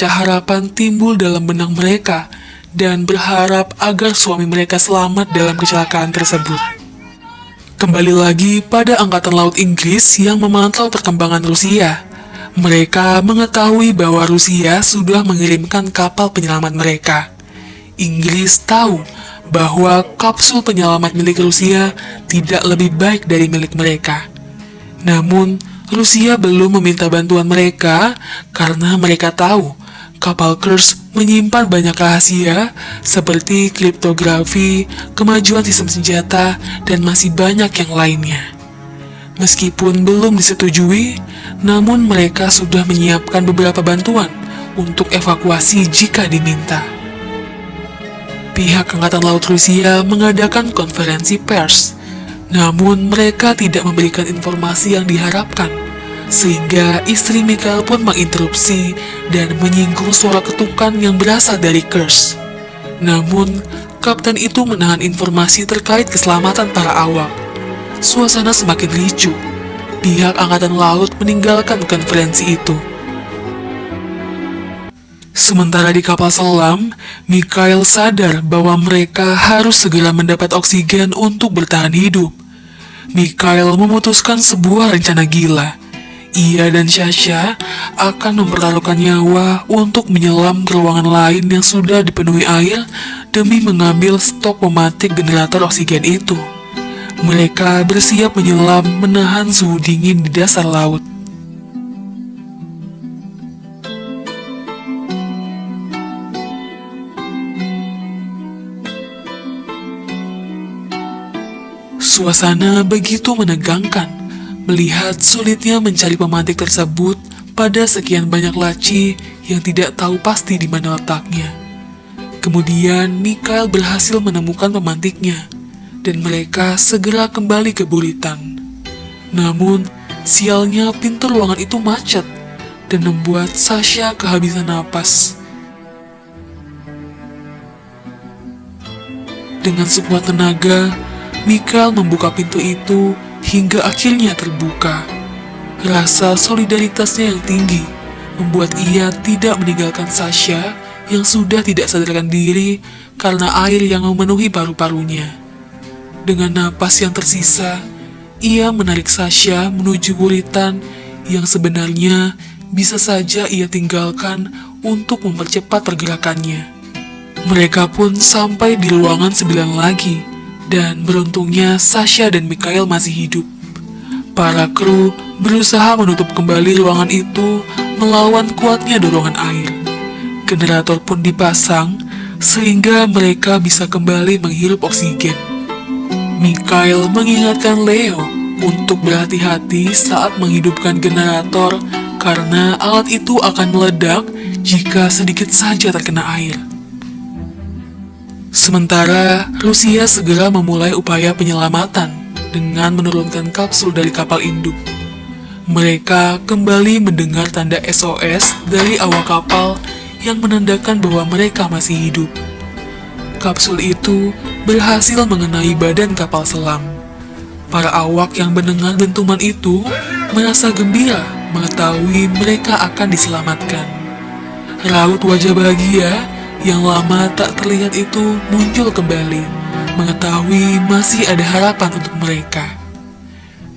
secercah harapan timbul dalam benak mereka dan berharap agar suami mereka selamat dalam kecelakaan tersebut. Kembali lagi pada Angkatan Laut Inggris yang memantau perkembangan Rusia. Mereka mengetahui bahwa Rusia sudah mengirimkan kapal penyelamat mereka. Inggris tahu bahwa kapsul penyelamat milik Rusia tidak lebih baik dari milik mereka. Namun, Rusia belum meminta bantuan mereka karena mereka tahu kapal Kursk menyimpan banyak rahasia seperti kriptografi, kemajuan sistem senjata, dan masih banyak yang lainnya. Meskipun belum disetujui, namun mereka sudah menyiapkan beberapa bantuan untuk evakuasi jika diminta. Pihak Angkatan Laut Rusia mengadakan konferensi pers, namun mereka tidak memberikan informasi yang diharapkan, sehingga istri Mikhail pun menginterupsi dan menyinggung suara ketukan yang berasal dari Kursk. Namun, kapten itu menahan informasi terkait keselamatan para awak. Suasana semakin ricuh. Pihak Angkatan Laut meninggalkan konferensi itu. Sementara di kapal selam, Mikhail sadar bahwa mereka harus segera mendapat oksigen untuk bertahan hidup. Mikhail memutuskan sebuah rencana gila. Ia dan Sasha akan mempertaruhkan nyawa untuk menyelam ke ruangan lain yang sudah dipenuhi air demi mengambil stok pematik generator oksigen itu. Mereka bersiap menyelam menahan suhu dingin di dasar laut. Suasana begitu menegangkan, melihat sulitnya mencari pemantik tersebut pada sekian banyak laci yang tidak tahu pasti di mana letaknya. Kemudian Mikhail berhasil menemukan pemantiknya, dan mereka segera kembali ke buritan. Namun, sialnya pintu ruangan itu macet, dan membuat Sasha kehabisan napas. Dengan sekuat tenaga, Mikhail membuka pintu itu hingga akhirnya terbuka. Rasa solidaritasnya yang tinggi membuat ia tidak meninggalkan Sasha yang sudah tidak sadarkan diri karena air yang memenuhi paru-parunya. Dengan napas yang tersisa, ia menarik Sasha menuju buritan yang sebenarnya bisa saja ia tinggalkan untuk mempercepat pergerakannya. Mereka pun sampai di ruangan 9 lagi. Dan beruntungnya Sasha dan Mikhail masih hidup. Para kru berusaha menutup kembali ruangan itu melawan kuatnya dorongan air. Generator pun dipasang sehingga mereka bisa kembali menghirup oksigen. Mikhail mengingatkan Leo untuk berhati-hati saat menghidupkan generator karena alat itu akan meledak jika sedikit saja terkena air. Sementara, Rusia segera memulai upaya penyelamatan dengan menurunkan kapsul dari kapal induk. Mereka kembali mendengar tanda SOS dari awak kapal yang menandakan bahwa mereka masih hidup. Kapsul itu berhasil mengenai badan kapal selam. Para awak yang mendengar dentuman itu merasa gembira mengetahui mereka akan diselamatkan. Raut wajah bahagia yang lama tak terlihat itu muncul kembali, mengetahui masih ada harapan untuk mereka.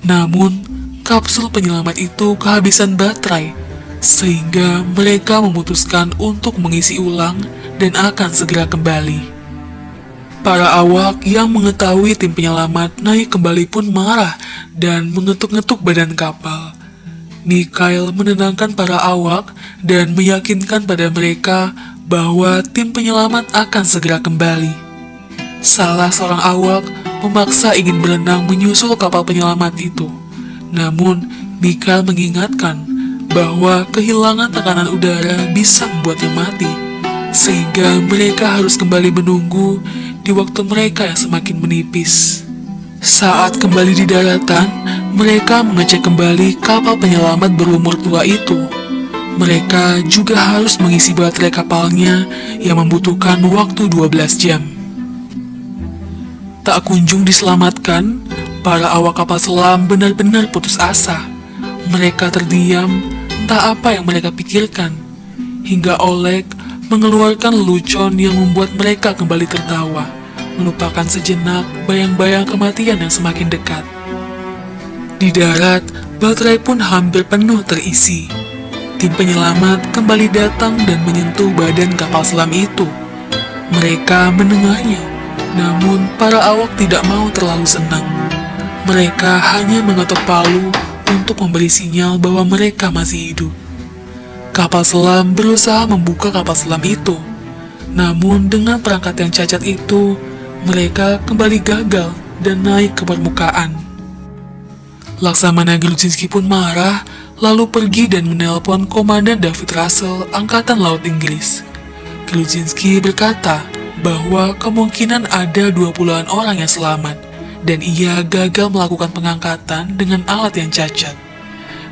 Namun, kapsul penyelamat itu kehabisan baterai, sehingga mereka memutuskan untuk mengisi ulang dan akan segera kembali. Para awak yang mengetahui tim penyelamat naik kembali pun marah dan mengetuk-ngetuk badan kapal. Mikhail menenangkan para awak dan meyakinkan pada mereka bahwa tim penyelamat akan segera kembali. Salah seorang awak memaksa ingin berenang menyusul kapal penyelamat itu. Namun, Mikhail mengingatkan bahwa kehilangan tekanan udara bisa membuatnya mati, sehingga mereka harus kembali menunggu di waktu mereka yang semakin menipis. Saat kembali di daratan, mereka mengecek kembali kapal penyelamat berumur tua itu. Mereka juga harus mengisi baterai kapalnya yang membutuhkan waktu 12 jam. Tak kunjung diselamatkan, para awak kapal selam benar-benar putus asa. Mereka terdiam, entah apa yang mereka pikirkan. hingga Oleg mengeluarkan lelucon yang membuat mereka kembali tertawa, melupakan sejenak bayang-bayang kematian yang semakin dekat. Di darat, baterai pun hampir penuh terisi. Tim penyelamat kembali datang dan menyentuh badan kapal selam itu. Mereka mendengarnya, namun para awak tidak mau terlalu senang. Mereka hanya mengetuk palu untuk memberi sinyal bahwa mereka masih hidup. Kapal selam berusaha membuka kapal selam itu, namun dengan perangkat yang cacat itu, mereka kembali gagal dan naik ke permukaan. Laksamana Grudzinski pun marah, lalu pergi dan menelpon Komandan David Russell, Angkatan Laut Inggris. Grudzinski berkata bahwa kemungkinan ada 20-an orang yang selamat, dan ia gagal melakukan pengangkatan dengan alat yang cacat.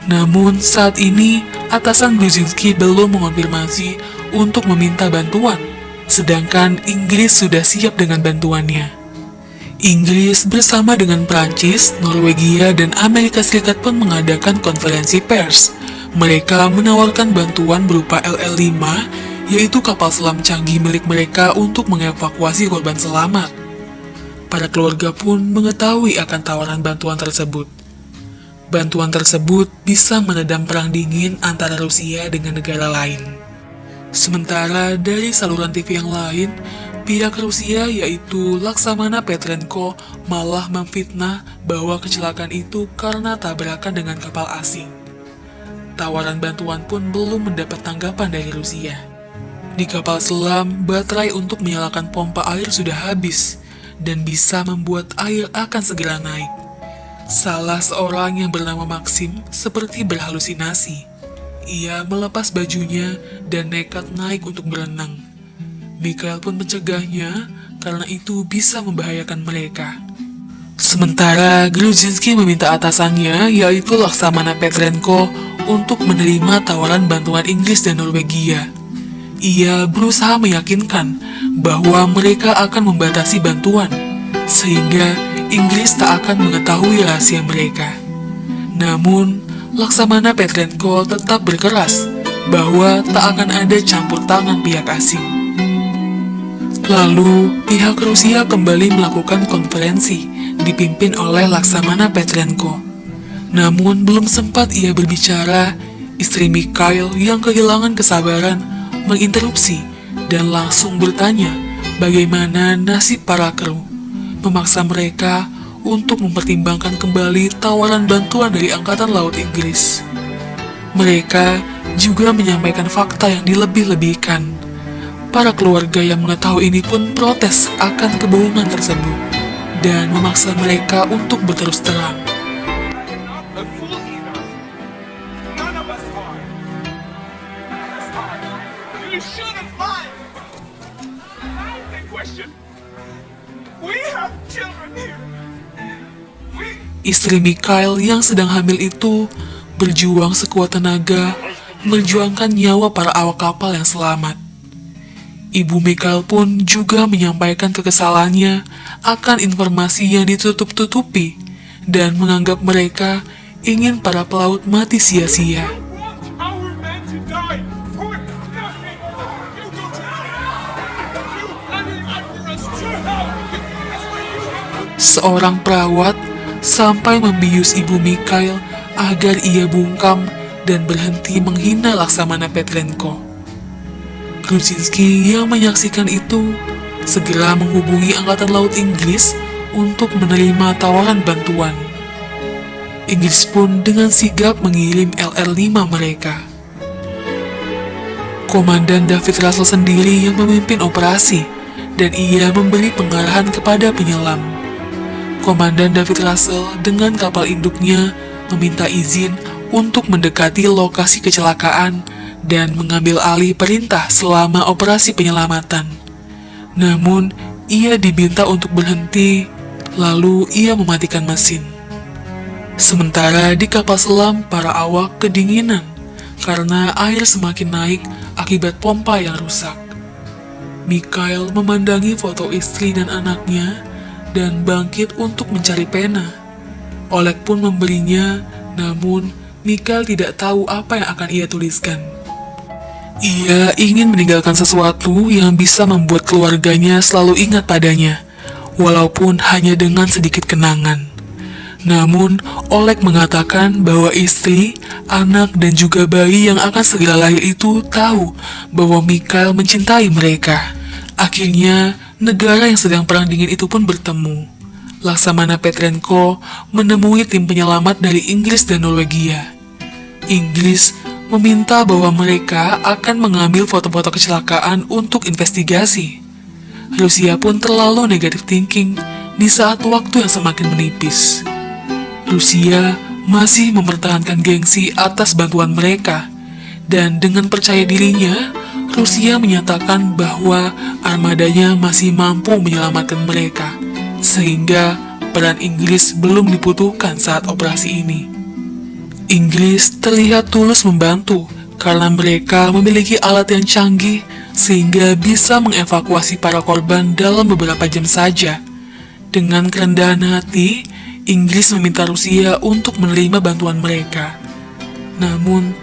Namun saat ini atasan Grudzinski belum mengonfirmasi untuk meminta bantuan, sedangkan Inggris sudah siap dengan bantuannya. Inggris bersama dengan Prancis, Norwegia, dan Amerika Serikat pun mengadakan konferensi pers. Mereka menawarkan bantuan berupa LL-5, yaitu kapal selam canggih milik mereka untuk mengevakuasi korban selamat. Para keluarga pun mengetahui akan tawaran bantuan tersebut. Bantuan tersebut bisa meredam perang dingin antara Rusia dengan negara lain. Sementara dari saluran TV yang lain, pihak Rusia yaitu Laksamana Petrenko malah memfitnah bahwa kecelakaan itu karena tabrakan dengan kapal asing. Tawaran bantuan pun belum mendapat tanggapan dari Rusia. Di kapal selam, baterai untuk menyalakan pompa air sudah habis dan bisa membuat air akan segera naik. Salah seorang yang bernama Maxim seperti berhalusinasi. Ia melepas bajunya dan nekat naik untuk berenang. Mikhail pun mencegahnya karena itu bisa membahayakan mereka. Sementara Grudzinski meminta atasannya, yaitu Laksamana Petrenko, untuk menerima tawaran bantuan Inggris dan Norwegia. Ia berusaha meyakinkan bahwa mereka akan membatasi bantuan, sehingga Inggris tak akan mengetahui rahasia mereka. Namun, Laksamana Petrenko tetap berkeras bahwa tak akan ada campur tangan pihak asing. Lalu, pihak Rusia kembali melakukan konferensi dipimpin oleh Laksamana Petrenko. Namun, belum sempat ia berbicara, istri Mikhail yang kehilangan kesabaran menginterupsi dan langsung bertanya bagaimana nasib para kru, memaksa mereka untuk mempertimbangkan kembali tawaran bantuan dari Angkatan Laut Inggris. Mereka juga menyampaikan fakta yang dilebih-lebihkan. Para keluarga yang mengetahui ini pun protes akan kebohongan tersebut dan memaksa mereka untuk berterus terang. Istri Mikhail yang sedang hamil itu berjuang sekuat tenaga memperjuangkan nyawa para awak kapal yang selamat. Ibu Mikhail pun juga menyampaikan kekesalannya akan informasi yang ditutup-tutupi dan menganggap mereka ingin para pelaut mati sia-sia. Seorang perawat sampai membius ibu Mikhail agar ia bungkam dan berhenti menghina Laksamana Petrenko. Grudzinski yang menyaksikan itu segera menghubungi Angkatan Laut Inggris untuk menerima tawaran bantuan. Inggris pun dengan sigap mengirim LR-5 mereka. Komandan David Russell sendiri yang memimpin operasi dan ia memberi pengarahan kepada penyelam. Komandan David Russell dengan kapal induknya meminta izin untuk mendekati lokasi kecelakaan dan mengambil alih perintah selama operasi penyelamatan. Namun, ia diminta untuk berhenti, lalu ia mematikan mesin. Sementara di kapal selam, para awak kedinginan karena air semakin naik akibat pompa yang rusak. Mikhail memandangi foto istri dan anaknya dan bangkit untuk mencari pena. Oleg pun memberinya, namun Mikhail tidak tahu apa yang akan ia tuliskan. Ia ingin meninggalkan sesuatu yang bisa membuat keluarganya selalu ingat padanya, walaupun hanya dengan sedikit kenangan. Namun, Oleg mengatakan bahwa istri, anak, dan juga bayi yang akan segera lahir itu tahu bahwa Mikhail mencintai mereka. Akhirnya, negara yang sedang perang dingin itu pun bertemu. Laksamana Petrenko menemui tim penyelamat dari Inggris dan Norwegia. Inggris meminta bahwa mereka akan mengambil foto-foto kecelakaan untuk investigasi. Rusia pun terlalu negatif thinking di saat waktu yang semakin menipis. Rusia masih mempertahankan gengsi atas bantuan mereka, dan dengan percaya dirinya, Rusia menyatakan bahwa armadanya masih mampu menyelamatkan mereka, sehingga peran Inggris belum dibutuhkan saat operasi ini. Inggris terlihat tulus membantu karena mereka memiliki alat yang canggih sehingga bisa mengevakuasi para korban dalam beberapa jam saja. Dengan kerendahan hati, Inggris meminta Rusia untuk menerima bantuan mereka. Namun,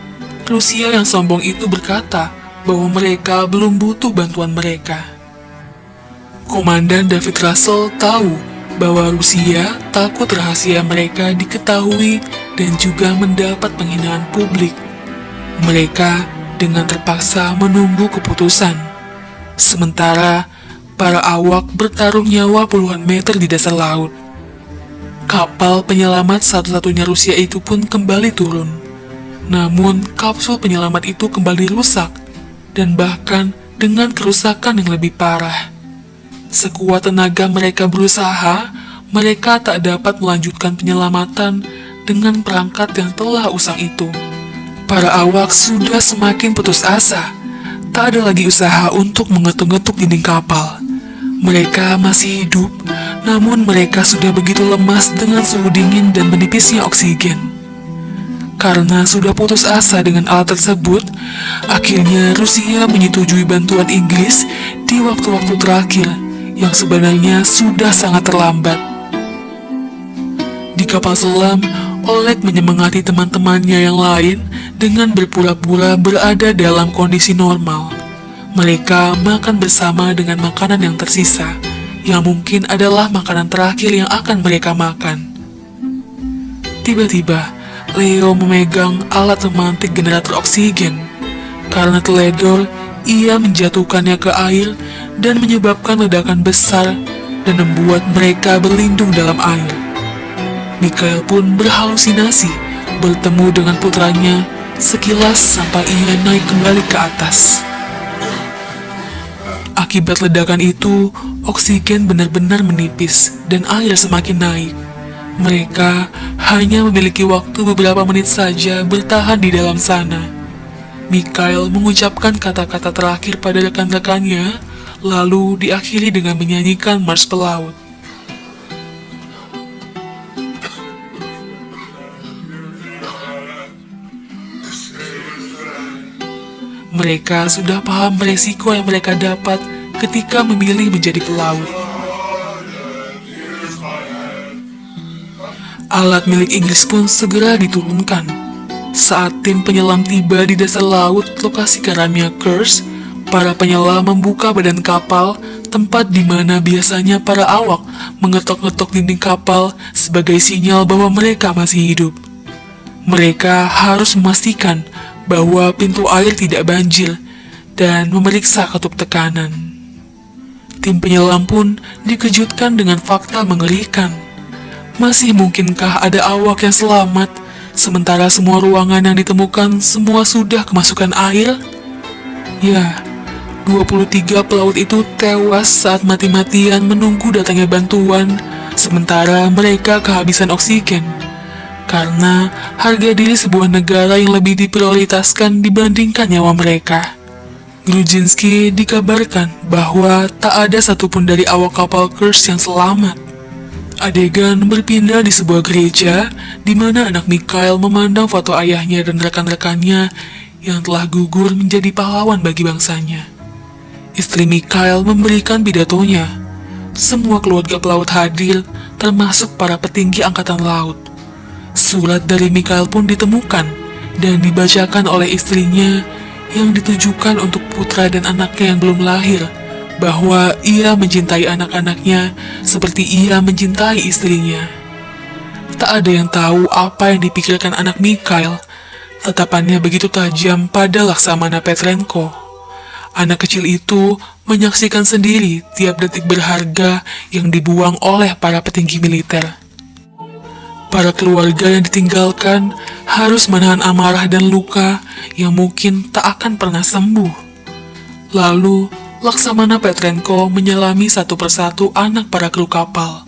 Rusia yang sombong itu berkata bahwa mereka belum butuh bantuan mereka. Komandan David Russell tahu bahwa Rusia takut rahasia mereka diketahui dan juga mendapat penghinaan publik. Mereka dengan terpaksa menunggu keputusan. Sementara para awak bertaruh nyawa puluhan meter di dasar laut. Kapal penyelamat satu-satunya Rusia itu pun kembali turun. Namun kapsul penyelamat itu kembali rusak, dan bahkan dengan kerusakan yang lebih parah. Sekuat tenaga mereka berusaha, mereka tak dapat melanjutkan penyelamatan dengan perangkat yang telah usang itu. Para awak sudah semakin putus asa. Tak ada lagi usaha untuk mengetuk-ngetuk dinding kapal. Mereka masih hidup, namun mereka sudah begitu lemas dengan suhu dingin dan menipisnya oksigen. Karena sudah putus asa dengan alat tersebut, akhirnya Rusia menyetujui bantuan Inggris di waktu-waktu terakhir yang sebenarnya sudah sangat terlambat. Di kapal selam, Oleg menyemangati teman-temannya yang lain dengan berpura-pura berada dalam kondisi normal. Mereka makan bersama dengan makanan yang tersisa, yang mungkin adalah makanan terakhir yang akan mereka makan. Tiba-tiba, Leo memegang alat memantik generator oksigen. Karena teledor, ia menjatuhkannya ke air dan menyebabkan ledakan besar dan membuat mereka berlindung dalam air. Mikhail pun berhalusinasi bertemu dengan putranya sekilas sampai ia naik kembali ke atas. Akibat ledakan itu, oksigen benar-benar menipis dan air semakin naik. Mereka hanya memiliki waktu beberapa menit saja bertahan di dalam sana. Mikhail mengucapkan kata-kata terakhir pada rekan-rekannya, lalu diakhiri dengan menyanyikan Mars Pelaut. Mereka sudah paham resiko yang mereka dapat ketika memilih menjadi pelaut. Alat milik Inggris pun segera diturunkan. Saat tim penyelam tiba di dasar laut lokasi karamnya Kursk, para penyelam membuka badan kapal, tempat di mana biasanya para awak mengetok-ngetok dinding kapal sebagai sinyal bahwa mereka masih hidup. Mereka harus memastikan bahwa pintu air tidak banjir dan memeriksa katup tekanan. Tim penyelam pun dikejutkan dengan fakta mengerikan. Masih mungkinkah ada awak yang selamat, sementara semua ruangan yang ditemukan semua sudah kemasukan air? Ya, 23 pelaut itu tewas saat mati-matian menunggu datangnya bantuan, sementara mereka kehabisan oksigen. Karena harga diri sebuah negara yang lebih diprioritaskan dibandingkan nyawa mereka. Grudzinski dikabarkan bahwa tak ada satupun dari awak kapal Kursk yang selamat. Adegan berpindah di sebuah gereja, di mana anak Mikhail memandang foto ayahnya dan rekan-rekannya yang telah gugur menjadi pahlawan bagi bangsanya. Istri Mikhail memberikan pidatonya. Semua keluarga pelaut hadir, termasuk para petinggi angkatan laut. Surat dari Mikhail pun ditemukan dan dibacakan oleh istrinya yang ditujukan untuk putra dan anaknya yang belum lahir, bahwa ia mencintai anak-anaknya seperti ia mencintai istrinya. Tak ada yang tahu apa yang dipikirkan anak Mikhail. Tatapannya begitu tajam pada Laksamana Petrenko. Anak kecil itu menyaksikan sendiri tiap detik berharga yang dibuang oleh para petinggi militer. Para keluarga yang ditinggalkan harus menahan amarah dan luka yang mungkin tak akan pernah sembuh. Lalu, Laksamana Petrenko menyelami satu persatu anak para kru kapal.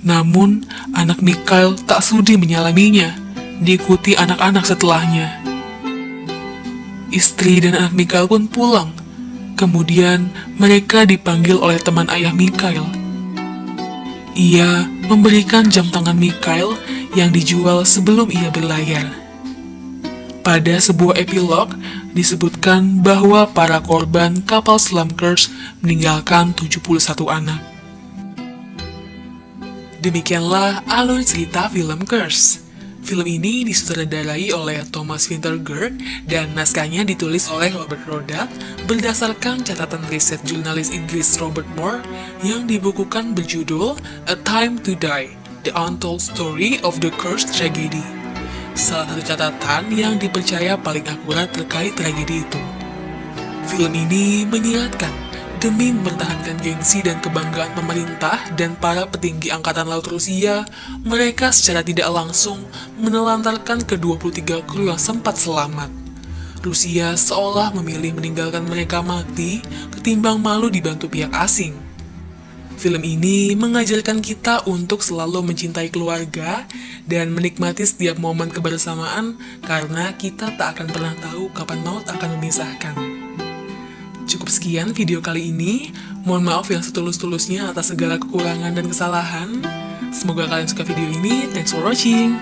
Namun, anak Mikhail tak sudi menyalaminya, diikuti anak-anak setelahnya. Istri dan anak Mikhail pun pulang. Kemudian, mereka dipanggil oleh teman ayah Mikhail. Ia memberikan jam tangan Mikhail yang dijual sebelum ia berlayar. Pada sebuah epilog, disebutkan bahwa para korban kapal selam Kursk meninggalkan 71 anak. Demikianlah alur cerita film Kursk. Film ini disutradarai oleh Thomas Vinterberg dan naskahnya ditulis oleh Robert Rodat berdasarkan catatan riset jurnalis Inggris Robert Moore yang dibukukan berjudul A Time to Die, The Untold Story of the Kursk Tragedy. Salah satu catatan yang dipercaya paling akurat terkait tragedi itu. Film ini menyiratkan demi mempertahankan gengsi dan kebanggaan pemerintah dan para petinggi Angkatan Laut Rusia, mereka secara tidak langsung menelantarkan ke-23 kru yang sempat selamat. Rusia seolah memilih meninggalkan mereka mati ketimbang malu dibantu pihak asing. Film ini mengajarkan kita untuk selalu mencintai keluarga dan menikmati setiap momen kebersamaan karena kita tak akan pernah tahu kapan maut akan memisahkan. Cukup sekian video kali ini. Mohon maaf yang setulus-tulusnya atas segala kekurangan dan kesalahan. Semoga kalian suka video ini. Thanks for watching.